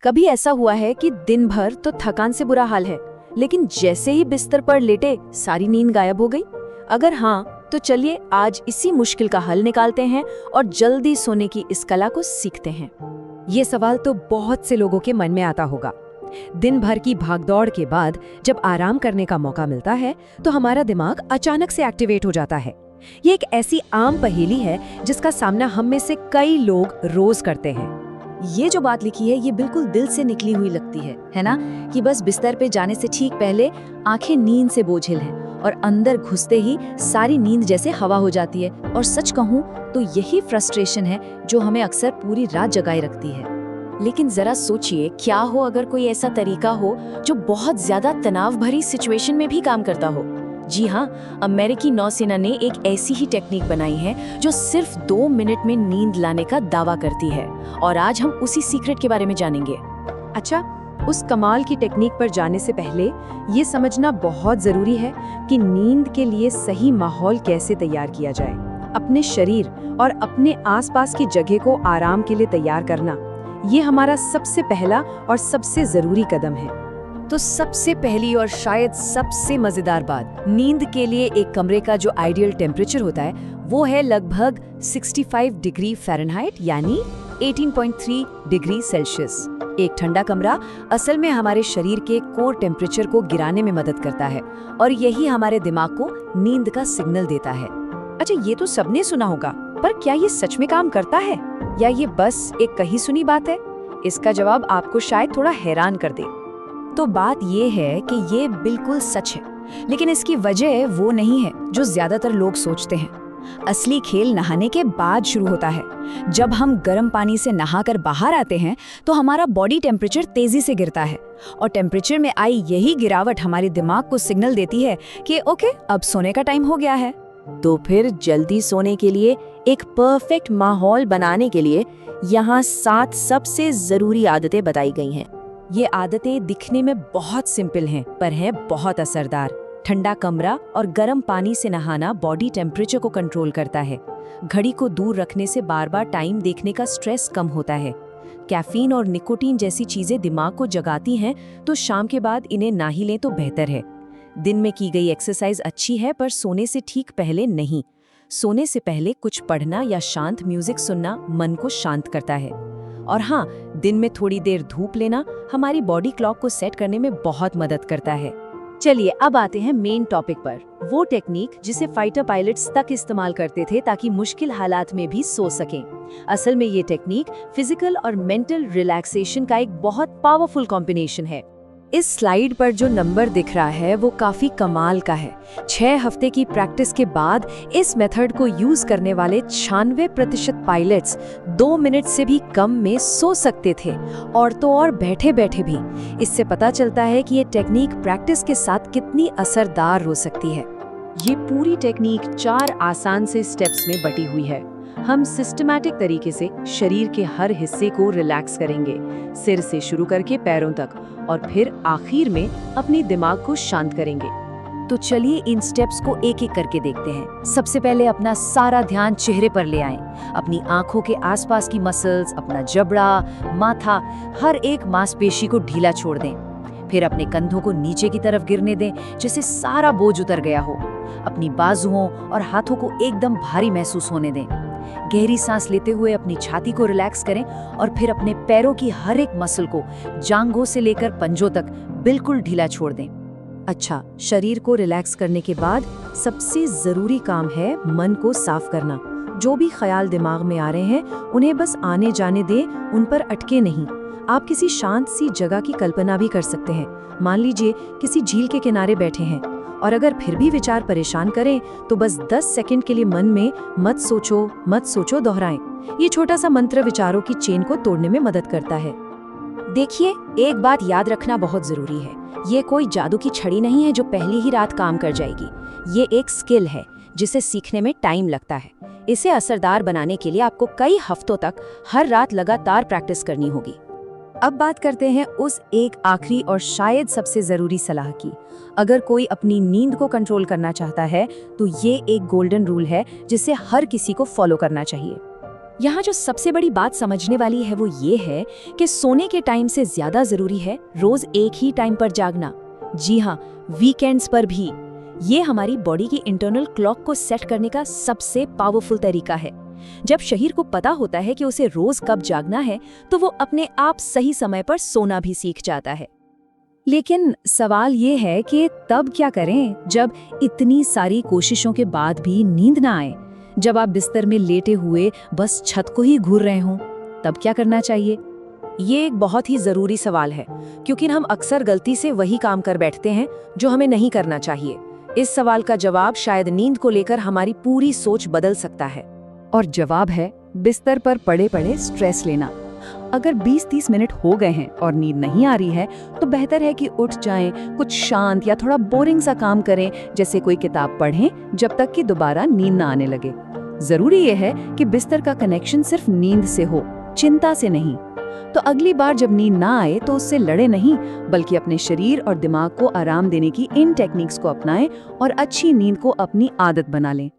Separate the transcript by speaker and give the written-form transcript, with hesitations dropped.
Speaker 1: कभी ऐसा हुआ है कि दिन भर तो थकान से बुरा हाल है, लेकिन जैसे ही बिस्तर पर लेटे सारी नींद गायब हो गई? अगर हाँ, तो चलिए आज इसी मुश्किल का हल निकालते हैं और जल्दी सोने की इस कला को सीखते हैं।
Speaker 2: ये सवाल तो बहुत से लोगों के मन में आता होगा। दिन भर की भागदौड़ के बाद जब आराम करने का मौका मिलता है तो हमारा दिमाग अचानक से एक्टिवेट हो जाता है। ये एक ऐसी आम पहेली है जिसका सामना हम में से कई लोग रोज करते हैं।
Speaker 1: ये जो बात लिखी है ये बिल्कुल दिल से निकली हुई लगती है ना? कि बस बिस्तर पे जाने से ठीक पहले आंखें नींद से बोझिल हैं और अंदर घुसते ही सारी नींद जैसे हवा हो जाती है। और सच कहूँ तो यही फ्रस्ट्रेशन है जो हमें अक्सर पूरी रात जगाए रखती है। लेकिन जरा सोचिए, क्या हो अगर कोई ऐसा तरीका हो जो बहुत ज्यादा तनाव भरी सिचुएशन में भी काम करता हो। जी हाँ, अमेरिकी नौसेना ने एक ऐसी ही टेक्निक बनाई है जो सिर्फ 2 मिनट में नींद लाने का दावा करती है। और आज हम उसी सीक्रेट के बारे में जानेंगे।
Speaker 2: अच्छा, उस कमाल की टेक्निक पर जाने से पहले ये समझना बहुत जरूरी है कि नींद के लिए सही माहौल कैसे तैयार किया जाए। अपने शरीर और अपने आसपास की जगह को आराम के लिए तैयार करना, ये हमारा सबसे पहला और सबसे जरूरी कदम है। तो सबसे पहली और शायद सबसे मजेदार बात, नींद के लिए एक कमरे का जो आइडियल टेम्परेचर होता है वो है लगभग 65 डिग्री फ़ारेनहाइट यानी 18.3 डिग्री सेल्सियस। एक ठंडा कमरा असल में हमारे शरीर के कोर टेम्परेचर को गिराने में मदद करता है और यही हमारे दिमाग को नींद का सिग्नल देता है। अच्छा, ये तो सबने सुना होगा, पर क्या ये सच में काम करता है या ये बस एक कही सुनी बात है? इसका जवाब आपको शायद थोड़ा हैरान कर दे। तो बात ये है कि ये बिल्कुल सच है, लेकिन इसकी वजह वो नहीं है जो ज्यादातर लोग सोचते हैं। असली खेल नहाने के बाद शुरू होता है। जब हम गर्म पानी से नहाकर बाहर आते हैं तो हमारा बॉडी टेम्परेचर तेजी से गिरता है और टेम्परेचर में आई यही गिरावट हमारे दिमाग को सिग्नल देती है कि ओके, अब सोने का टाइम हो गया है।
Speaker 1: तो फिर जल्दी सोने के लिए एक परफेक्ट माहौल बनाने के लिए यहाँ 7 सबसे जरूरी आदतें बताई गई हैं।
Speaker 2: ये आदतें दिखने में बहुत सिंपल हैं, पर हैं बहुत असरदार। ठंडा कमरा और गर्म पानी से नहाना बॉडी टेम्परेचर को कंट्रोल करता है। घड़ी को दूर रखने से बार बार टाइम देखने का स्ट्रेस कम होता है। कैफीन और निकोटीन जैसी चीजें दिमाग को जगाती हैं, तो शाम के बाद इन्हें ना ही लें तो बेहतर है। दिन में की गई एक्सरसाइज अच्छी है, पर सोने से ठीक पहले नहीं। सोने से पहले कुछ पढ़ना या शांत म्यूजिक सुनना मन को शांत करता है। और हाँ, दिन में थोड़ी देर धूप लेना हमारी बॉडी क्लॉक को सेट करने में बहुत मदद करता है। चलिए अब आते हैं मेन टॉपिक पर, वो टेक्निक जिसे फाइटर पायलट्स तक इस्तेमाल करते थे ताकि मुश्किल हालात में भी सो सकें। असल में ये टेक्निक फिजिकल और मेंटल रिलैक्सेशन का एक बहुत पावरफुल कॉम्बिनेशन है। इस स्लाइड पर जो नंबर दिख रहा है वो काफी कमाल का है। 6 हफ्ते की प्रैक्टिस के बाद इस मेथड को यूज करने वाले 96% पायलट्स 2 मिनट से भी कम में सो सकते थे, और तो और बैठे बैठे भी। इससे पता चलता है कि ये टेक्निक प्रैक्टिस के साथ कितनी असरदार हो सकती है। ये पूरी टेक्निक 4 आसान से स्टेप्स में बटी हुई है। हम सिस्टमैटिक तरीके से शरीर के हर हिस्से को रिलैक्स करेंगे, सिर से शुरू करके पैरों तक, और फिर आखिर में अपने दिमाग को शांत करेंगे। तो चलिए इन स्टेप्स को एक एक करके देखते हैं। सबसे पहले अपना सारा ध्यान चेहरे पर ले आएं। अपनी आंखों के आसपास की मसल्स, अपना जबड़ा, माथा, हर एक मांसपेशी को ढीला छोड़ दें। फिर अपने कंधों को नीचे की तरफ गिरने दें, जैसे सारा बोझ उतर गया हो। अपनी बाजुओं और हाथों को एकदम भारी महसूस होने दें। गहरी सांस लेते हुए अपनी छाती को रिलैक्स करें और फिर अपने पैरों की हर एक मसल को जांघों से लेकर पंजों तक बिल्कुल ढीला छोड़ दें। अच्छा, शरीर को रिलैक्स करने के बाद सबसे जरूरी काम है मन को साफ करना। जो भी ख्याल दिमाग में आ रहे हैं उन्हें बस आने जाने दें, उन पर अटके नहीं। आप किसी शांत सी जगह की कल्पना भी कर सकते हैं। मान लीजिए किसी झील के किनारे बैठे हैं, और अगर फिर भी विचार परेशान करें तो बस 10 सेकंड के लिए मन में मत सोचो दोहराएं। ये छोटा सा मंत्र विचारों की चेन को तोड़ने में मदद करता है। देखिए, एक बात याद रखना बहुत जरूरी है। ये कोई जादू की छड़ी नहीं है जो पहली ही रात काम कर जाएगी। ये एक स्किल है जिसे सीखने में टाइम लगता है। इसे असरदार बनाने के लिए आपको कई हफ्तों तक हर रात लगातार प्रैक्टिस करनी होगी। अब बात करते हैं उस एक आखिरी और शायद सबसे जरूरी सलाह की। अगर कोई अपनी नींद को कंट्रोल करना चाहता है तो ये एक गोल्डन रूल है जिसे हर किसी को फॉलो करना चाहिए। यहाँ जो सबसे बड़ी बात समझने वाली है वो ये है कि सोने के टाइम से ज्यादा जरूरी है रोज एक ही टाइम पर जागना। जी हाँ, वीकेंड्स पर भी। ये हमारी बॉडी की इंटरनल क्लॉक को सेट करने का सबसे पावरफुल तरीका है। जब शरीर को पता होता है कि उसे रोज कब जागना है, तो वो अपने आप सही समय पर सोना भी सीख जाता है।
Speaker 1: लेकिन सवाल ये है कि तब क्या करें जब इतनी सारी कोशिशों के बाद भी नींद ना आए? जब आप बिस्तर में लेटे हुए बस छत को ही घूर रहे हों, तब क्या करना चाहिए?
Speaker 2: ये एक बहुत ही जरूरी सवाल है, क्योंकि हम अक्सर गलती से वही काम कर बैठते हैं जो हमें नहीं करना चाहिए। इस सवाल का जवाब शायद नींद को लेकर हमारी पूरी सोच बदल सकता है।
Speaker 1: और जवाब है बिस्तर पर पड़े पड़े स्ट्रेस लेना। अगर 20-30 मिनट हो गए हैं और नींद नहीं आ रही है, तो बेहतर है कि उठ जाएं, कुछ शांत या थोड़ा बोरिंग सा काम करें, जैसे कोई किताब पढ़ें, जब तक कि दोबारा नींद ना आने लगे। जरूरी यह है कि बिस्तर का कनेक्शन सिर्फ नींद से हो, चिंता से नहीं। तो अगली बार जब नींद ना आए तो उससे लड़े नहीं, बल्कि अपने शरीर और दिमाग को आराम देने की इन टेक्निक्स को अपनाएं और अच्छी नींद को अपनी आदत बना लें।